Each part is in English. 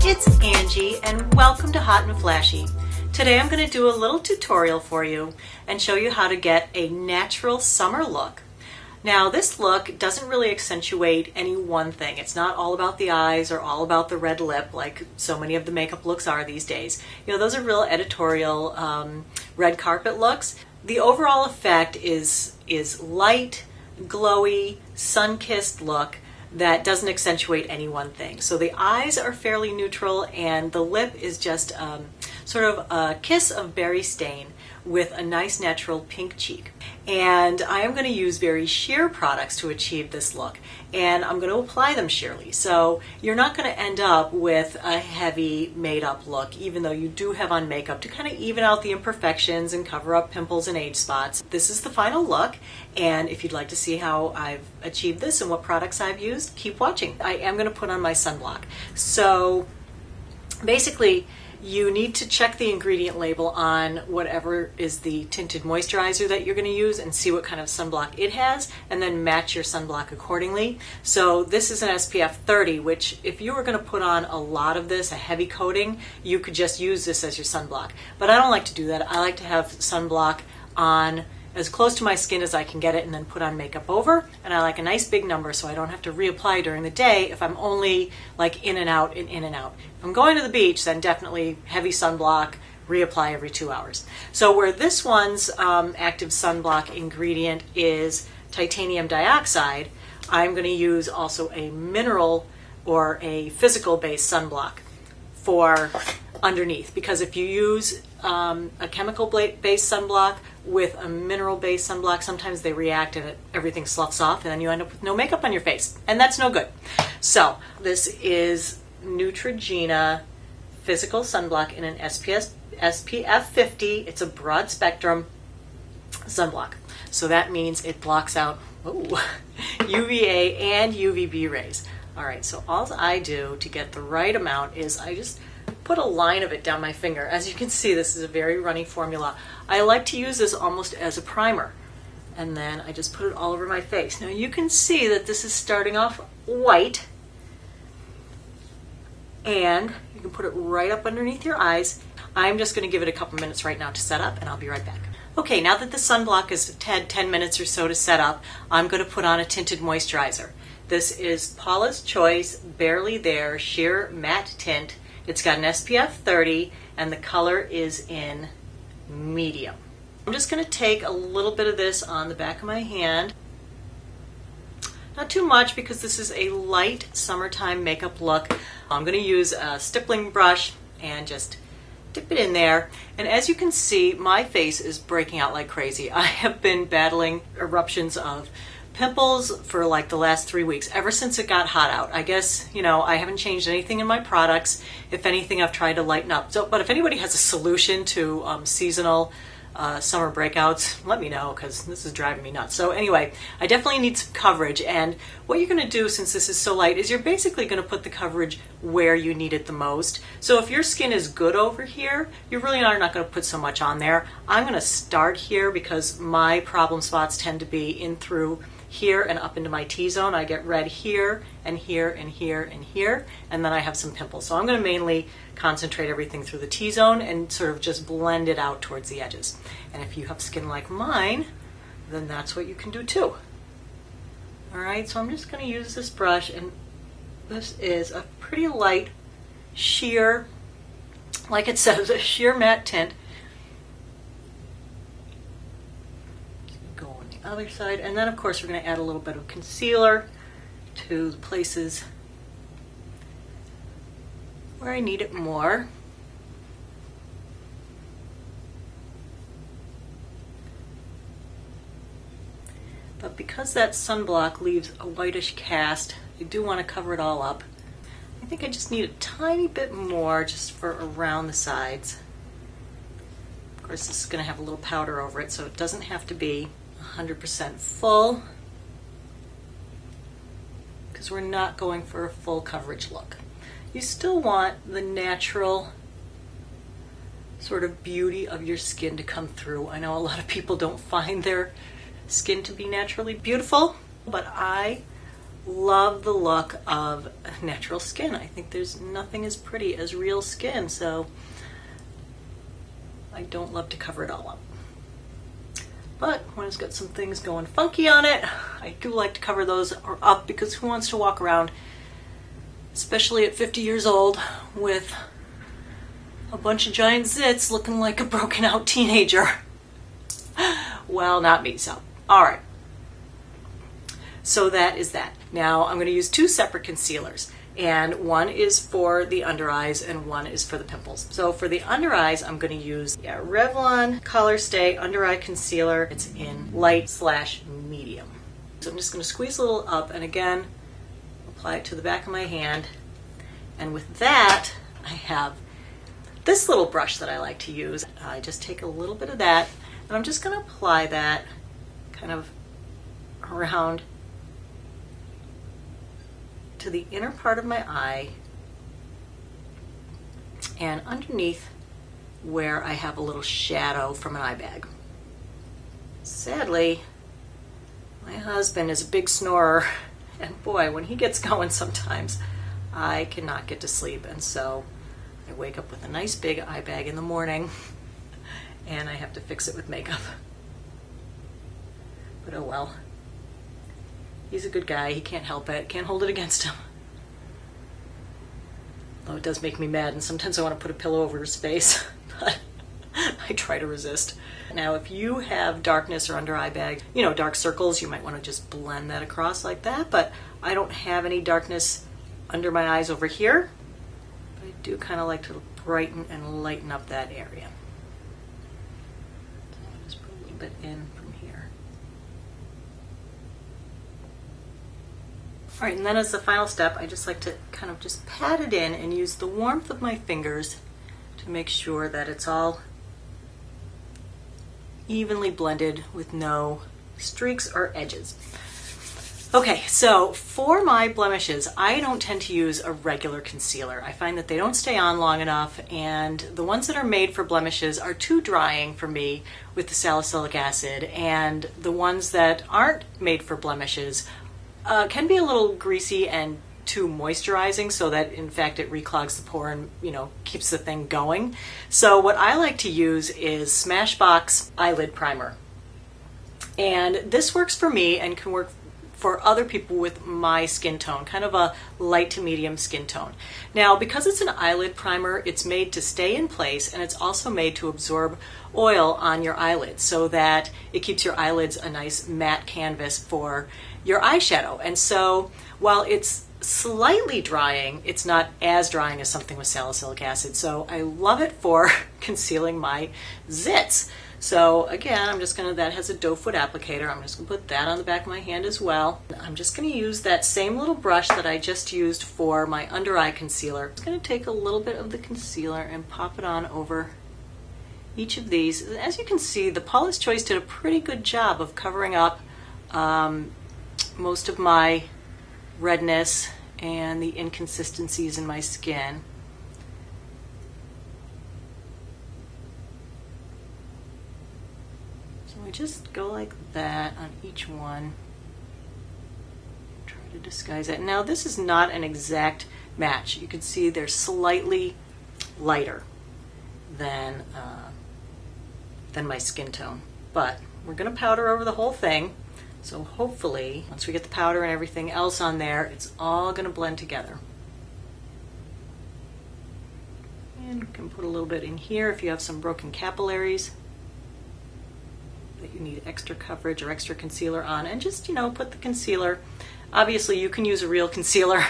it's Angie and welcome to Hot and Flashy. Today I'm going to do a little tutorial for you and show you how to get a natural summer look. Now this look doesn't really accentuate any one thing. It's not all about the eyes or all about the red lip like so many of the makeup looks are these days. You know, those are real editorial red carpet looks. The overall effect is light, glowy, sun-kissed look that doesn't accentuate any one thing. So the eyes are fairly neutral and the lip is just sort of a kiss of berry stain with a nice natural pink cheek. And I am going to use very sheer products to achieve this look, and I'm going to apply them sheerly. So you're not going to end up with a heavy made up look, even though you do have on makeup to kind of even out the imperfections and cover up pimples and age spots. This is the final look, and if you'd like to see how I've achieved this and what products I've used, keep watching. I am going to put on my sunblock. So basically, you need to check the ingredient label on whatever is the tinted moisturizer that you're going to use and see what kind of sunblock it has, and then match your sunblock accordingly. So this is an SPF 30, which if you were going to put on a lot of this, a heavy coating, you could just use this as your sunblock. But I don't like to do that. I like to have sunblock on as close to my skin as I can get it and then put on makeup over. And I like a nice big number so I don't have to reapply during the day if I'm only like in and out and in and out. If I'm going to the beach, then definitely heavy sunblock, reapply every 2 hours. So where this one's active sunblock ingredient is titanium dioxide, I'm going to use also a mineral or a physical based sunblock for underneath, because if you use a chemical based sunblock with a mineral based sunblock, sometimes they react and everything sloughs off and then you end up with no makeup on your face, and that's no good. So this is Neutrogena physical sunblock in an SPF 50. It's a broad spectrum sunblock, so that means it blocks out UVA and UVB rays. All right, so all I do to get the right amount is I just put a line of it down my finger. As you can see, this is a very runny formula. I like to use this almost as a primer, and then I just put it all over my face. Now you can see that this is starting off white, and you can put it right up underneath your eyes. I'm just going to give it a couple minutes right now to set up, and I'll be right back. Okay, now that the sunblock has had 10 minutes or so to set up, I'm going to put on a tinted moisturizer. This is Paula's Choice Barely There Sheer Matte Tint. It's got an SPF 30 and the color is in medium. I'm just going to take a little bit of this on the back of my hand. Not too much because this is a light summertime makeup look. I'm going to use a stippling brush and just dip it in there. And as you can see, my face is breaking out like crazy. I have been battling eruptions of pimples for like the last 3 weeks, ever since it got hot out. I guess, you know, I haven't changed anything in my products. If anything, I've tried to lighten up. But if anybody has a solution to seasonal summer breakouts, let me know, because this is driving me nuts. So anyway, I definitely need some coverage, and what you're going to do, since this is so light, is you're basically going to put the coverage where you need it the most. So if your skin is good over here, you really are not going to put so much on there. I'm going to start here because my problem spots tend to be in through here and up into my T-zone. I get red here and here and here and here, and then I have some pimples. So I'm going to mainly concentrate everything through the T-zone and sort of just blend it out towards the edges. And if you have skin like mine, then that's what you can do too. All right, so I'm just going to use this brush, and this is a pretty light sheer, like it says, a sheer matte tint. Other side, and then of course we're going to add a little bit of concealer to the places where I need it more. But because that sunblock leaves a whitish cast, I do want to cover it all up. I think I just need a tiny bit more just for around the sides. Of course, this is going to have a little powder over it, so it doesn't have to be 100% full, because we're not going for a full coverage look. You still want the natural sort of beauty of your skin to come through. I know a lot of people don't find their skin to be naturally beautiful, but I love the look of natural skin. I think there's nothing as pretty as real skin, so I don't love to cover it all up. But when it's got some things going funky on it, I do like to cover those up, because who wants to walk around, especially at 50 years old, with a bunch of giant zits looking like a broken out teenager? Well, not me, so. All right. So that is that. Now I'm going to use two separate concealers, and one is for the under eyes and one is for the pimples. So for the under eyes, I'm going to use Revlon Color Stay Under Eye Concealer. It's in light/medium. So I'm just going to squeeze a little up and again apply it to the back of my hand. And with that, I have this little brush that I like to use. I just take a little bit of that and I'm just going to apply that kind of around to the inner part of my eye and underneath where I have a little shadow from an eye bag. Sadly, my husband is a big snorer, and boy, when he gets going sometimes I cannot get to sleep, and so I wake up with a nice big eye bag in the morning and I have to fix it with makeup. But oh well. He's a good guy, he can't help it, can't hold it against him. Though it does make me mad, and sometimes I want to put a pillow over his face, but I try to resist. Now if you have darkness or under eye bag, you know, dark circles, you might want to just blend that across like that, but I don't have any darkness under my eyes over here. But I do kind of like to brighten and lighten up that area. So I'll just put a little bit in from here. All right, and then as the final step, I just like to kind of just pat it in and use the warmth of my fingers to make sure that it's all evenly blended with no streaks or edges. Okay, so for my blemishes, I don't tend to use a regular concealer. I find that they don't stay on long enough, and the ones that are made for blemishes are too drying for me with the salicylic acid, and the ones that aren't made for blemishes can be a little greasy and too moisturizing, so that in fact it reclogs the pore and, you know, keeps the thing going. So what I like to use is Smashbox Eyelid Primer. And this works for me and can work for other people with my skin tone, kind of a light to medium skin tone. Now, because it's an eyelid primer, it's made to stay in place, and it's also made to absorb oil on your eyelids so that it keeps your eyelids a nice matte canvas for your eyeshadow. And so while it's slightly drying, it's not as drying as something with salicylic acid. So I love it for concealing my zits. So again, I'm just gonna, that has a doe foot applicator. I'm just gonna put that on the back of my hand as well. I'm just gonna use that same little brush that I just used for my under eye concealer. I'm just gonna take a little bit of the concealer and pop it on over each of these. As you can see, the Paula's Choice did a pretty good job of covering up most of my redness and the inconsistencies in my skin. So we just go like that on each one. Try to disguise it. Now this is not an exact match. You can see they're slightly lighter than my skin tone. But we're going to powder over the whole thing. So hopefully, once we get the powder and everything else on there, it's all going to blend together. And you can put a little bit in here if you have some broken capillaries that you need extra coverage or extra concealer on. And just, you know, put the concealer. Obviously, you can use a real concealer.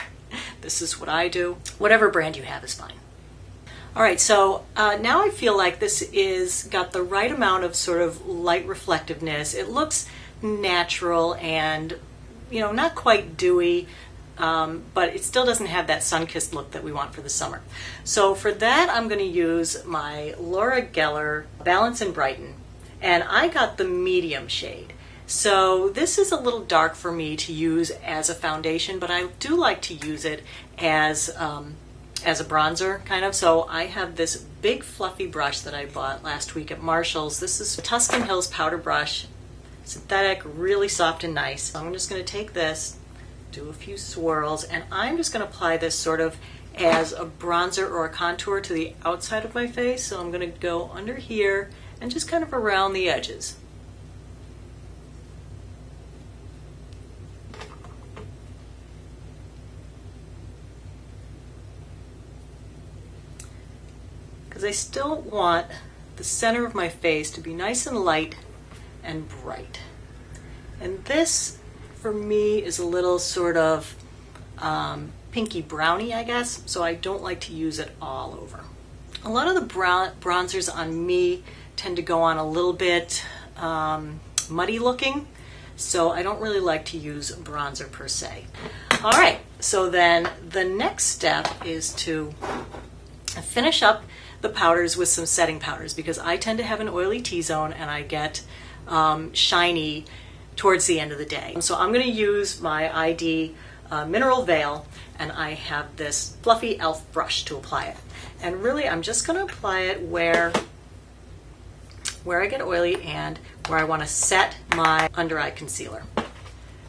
This is what I do. Whatever brand you have is fine. All right, so now I feel like this is got the right amount of sort of light reflectiveness. It looks natural and, you know, not quite dewy, but it still doesn't have that sun-kissed look that we want for the summer. So for that, I'm going to use my Laura Geller Balance and Brighten, and I got the medium shade. So this is a little dark for me to use as a foundation, but I do like to use it as a bronzer, kind of. So I have this big fluffy brush that I bought last week at Marshall's. This is Tuscan Hills powder brush. Synthetic, really soft and nice. So I'm just going to take this, do a few swirls, and I'm just going to apply this sort of as a bronzer or a contour to the outside of my face. So I'm going to go under here and just kind of around the edges. Because I still want the center of my face to be nice and light and bright. And this, for me, is a little sort of pinky brownie, I guess, so I don't like to use it all over. A lot of the bronzers on me tend to go on a little bit muddy looking, so I don't really like to use bronzer per se. All right, so then the next step is to finish up the powders with some setting powders, because I tend to have an oily T-zone and I get shiny towards the end of the day. So I'm going to use my ID Mineral Veil, and I have this fluffy e.l.f. brush to apply it. And really I'm just going to apply it where I get oily and where I want to set my under eye concealer.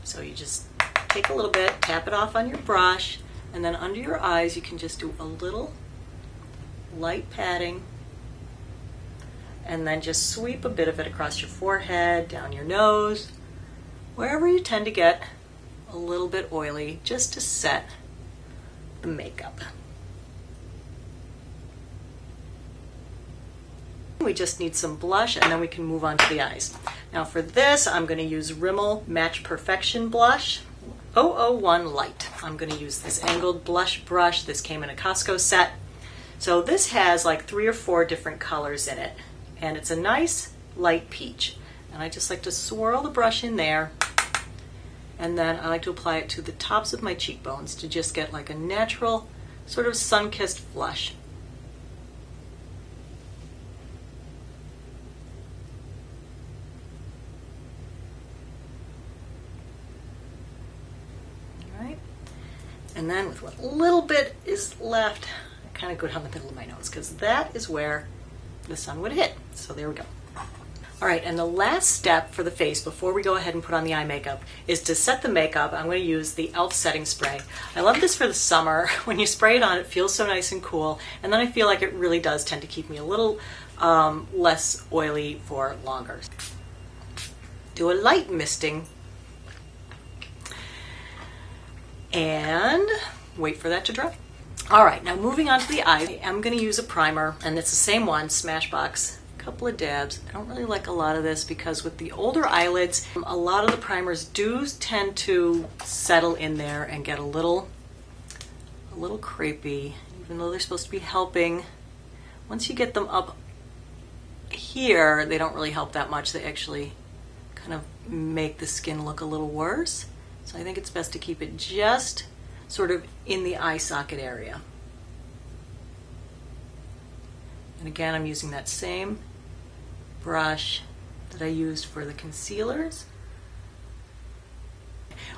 So you just take a little bit, tap it off on your brush, and then under your eyes you can just do a little light patting, and then just sweep a bit of it across your forehead, down your nose, wherever you tend to get a little bit oily, just to set the makeup. We just need some blush, and then we can move on to the eyes. Now for this, I'm going to use Rimmel Match Perfection Blush 001 Light. I'm going to use this angled blush brush. This came in a Costco set. So this has like 3 or 4 different colors in it, and it's a nice light peach. And I just like to swirl the brush in there, and then I like to apply it to the tops of my cheekbones to just get like a natural sort of sun-kissed flush. All right, and then with what little bit is left, kind of go down the middle of my nose, because that is where the sun would hit. So there we go. All right, and the last step for the face before we go ahead and put on the eye makeup is to set the makeup. I'm going to use the e.l.f. setting spray. I love this for the summer. When you spray it on, it feels so nice and cool, and then I feel like it really does tend to keep me a little less oily for longer. Do a light misting and wait for that to dry. All right, now moving on to the eye, I'm going to use a primer, and it's the same one, Smashbox. A couple of dabs. I don't really like a lot of this because with the older eyelids, a lot of the primers do tend to settle in there and get a little crepey, even though they're supposed to be helping. Once you get them up here, they don't really help that much. They actually kind of make the skin look a little worse. So I think it's best to keep it just sort of in the eye socket area. And again, I'm using that same brush that I used for the concealers.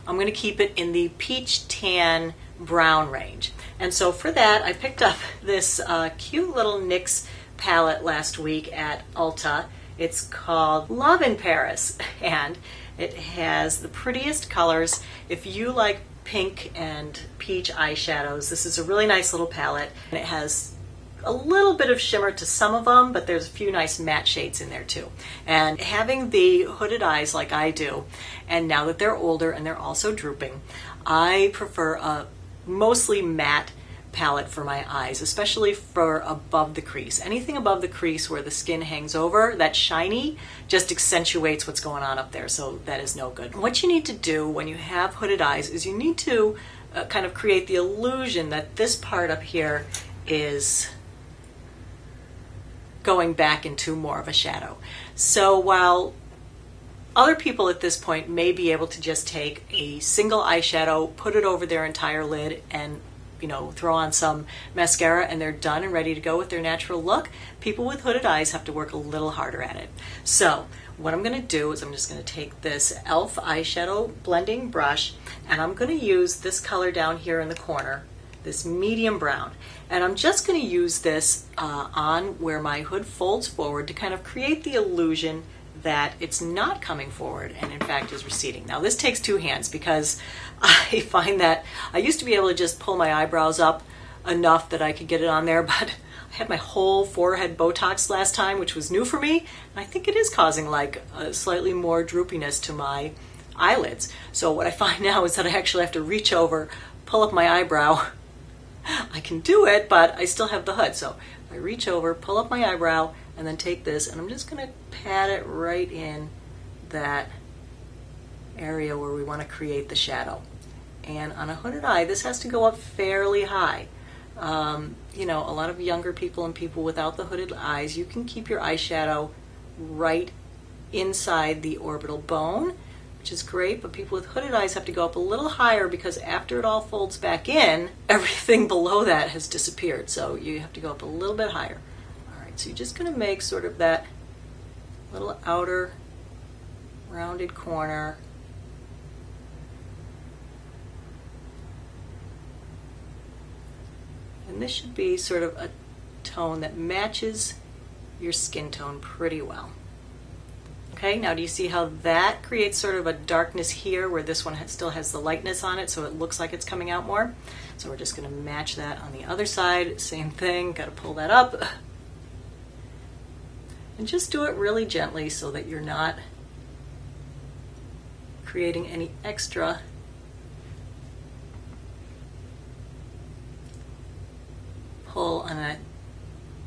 I'm going to keep it in the peach tan brown range. And so for that, I picked up this cute little NYX palette last week at Ulta. It's called Love in Paris, and it has the prettiest colors. If you like pink and peach eyeshadows, this is a really nice little palette. And it has a little bit of shimmer to some of them, but there's a few nice matte shades in there too. And having the hooded eyes like I do, and now that they're older and they're also drooping, I prefer a mostly matte palette for my eyes, especially for above the crease. Anything above the crease where the skin hangs over, that shiny, just accentuates what's going on up there, so that is no good. What you need to do when you have hooded eyes is you need to kind of create the illusion that this part up here is going back into more of a shadow. So while other people at this point may be able to just take a single eyeshadow, put it over their entire lid, and throw on some mascara and they're done and ready to go with their natural look, people with hooded eyes have to work a little harder at it. So what I'm going to do is I'm just going to take this e.l.f. eyeshadow blending brush, and I'm going to use this color down here in the corner, this medium brown, and I'm just going to use this on where my hood folds forward to kind of create the illusion that it's not coming forward and in fact is receding. Now this takes two hands because I find that I used to be able to just pull my eyebrows up enough that I could get it on there, but I had my whole forehead Botox last time, which was new for me, and I think it is causing like a slightly more droopiness to my eyelids. So what I find now is that I actually have to reach over, pull up my eyebrow. I can do it, but I still have the hood. So I reach over, pull up my eyebrow, and then take this, and I'm just going to pat it right in that area where we want to create the shadow. And on a hooded eye, this has to go up fairly high. You know, a lot of younger people and people without the hooded eyes, you can keep your eyeshadow right inside the orbital bone, which is great, but people with hooded eyes have to go up a little higher because after it all folds back in, everything below that has disappeared. So you have to go up a little bit higher. All right, so you're just going to make sort of that little outer rounded corner. And this should be sort of a tone that matches your skin tone pretty well. Okay, now do you see how that creates sort of a darkness here where this one still has the lightness on it, so it looks like it's coming out more? So we're just going to match that on the other side. Same thing, got to pull that up. And just do it really gently so that you're not creating any extra pull on a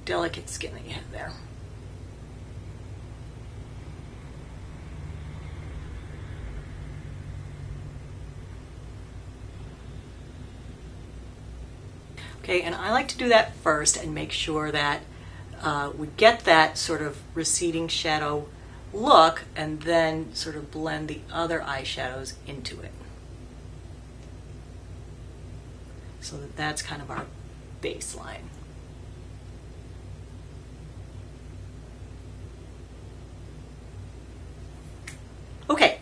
delicate skin that you have there. Okay, and I like to do that first and make sure that we get that sort of receding shadow look and then sort of blend the other eyeshadows into it. So that that's kind of our baseline. Okay,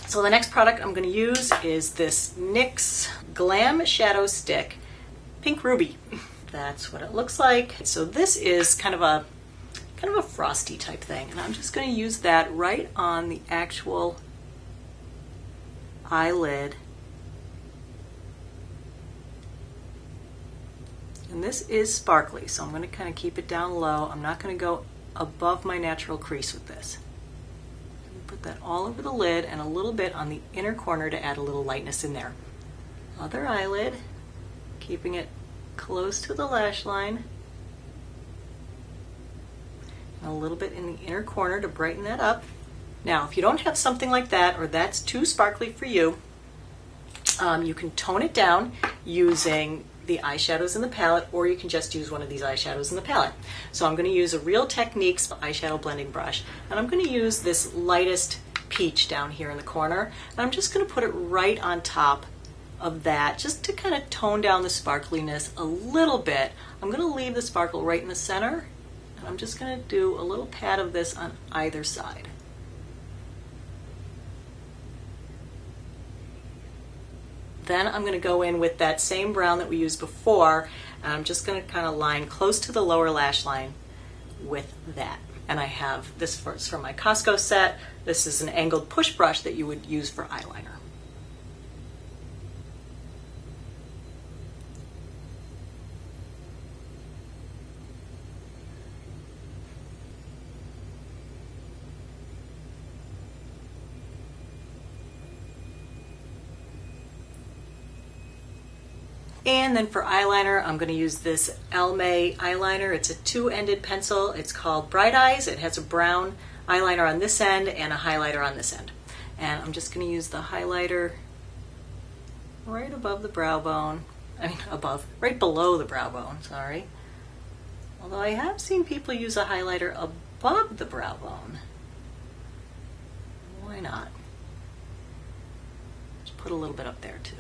so the next product I'm going to use is this NYX Glam Shadow Stick Pink Ruby. That's what it looks like. So this is kind of a frosty type thing, and I'm just going to use that right on the actual eyelid. And this is sparkly, so I'm going to kind of keep it down low. I'm not going to go above my natural crease with this. Put that all over the lid and a little bit on the inner corner to add a little lightness in there. Other eyelid, keeping it close to the lash line. And a little bit in the inner corner to brighten that up. Now, if you don't have something like that or that's too sparkly for you, you can tone it down using the eyeshadows in the palette, or you can just use one of these eyeshadows in the palette. So I'm going to use a Real Techniques eyeshadow blending brush, and I'm going to use this lightest peach down here in the corner, and I'm just going to put it right on top of that just to kind of tone down the sparkliness a little bit. I'm going to leave the sparkle right in the center, and I'm just going to do a little pat of this on either side. Then I'm going to go in with that same brown that we used before, and I'm just going to kind of line close to the lower lash line with that. And I have this from my Costco set. This is an angled push brush that you would use for eyeliner. And then for eyeliner, I'm going to use this Elme eyeliner. It's a two-ended pencil. It's called Bright Eyes. It has a brown eyeliner on this end and a highlighter on this end. And I'm just going to use the highlighter right above the brow bone. Right below the brow bone, sorry. Although I have seen people use a highlighter above the brow bone. Why not? Just put a little bit up there too.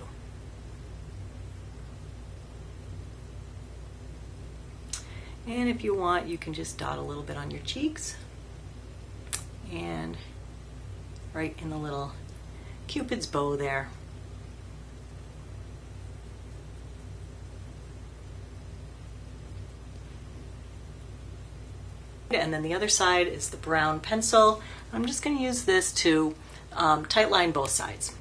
And if you want, you can just dot a little bit on your cheeks and right in the little Cupid's bow there. And then the other side is the brown pencil. I'm just going to use this to tight line both sides.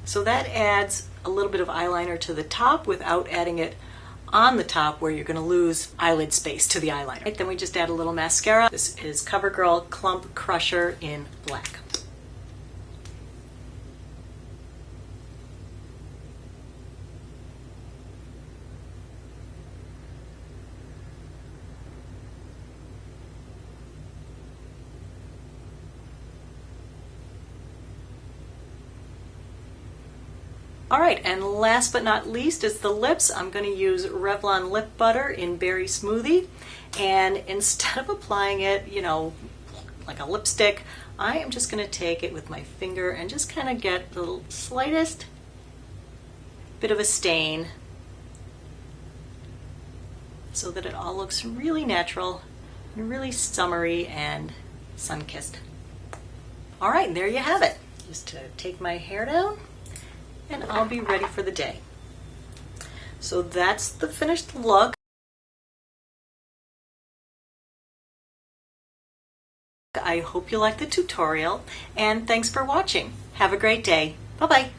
So that adds a little bit of eyeliner to the top without adding it on the top where you're going to lose eyelid space to the eyeliner. Right, then we just add a little mascara. This is CoverGirl Clump Crusher in black. All right, and last but not least is the lips. I'm going to use Revlon Lip Butter in Berry Smoothie. And instead of applying it, you know, like a lipstick, I am just going to take it with my finger and just kind of get the slightest bit of a stain so that it all looks really natural and really summery and sun-kissed. All right, there you have it. Just to take my hair down, and I'll be ready for the day. So that's the finished look. I hope you liked the tutorial, and thanks for watching. Have a great day. Bye-bye.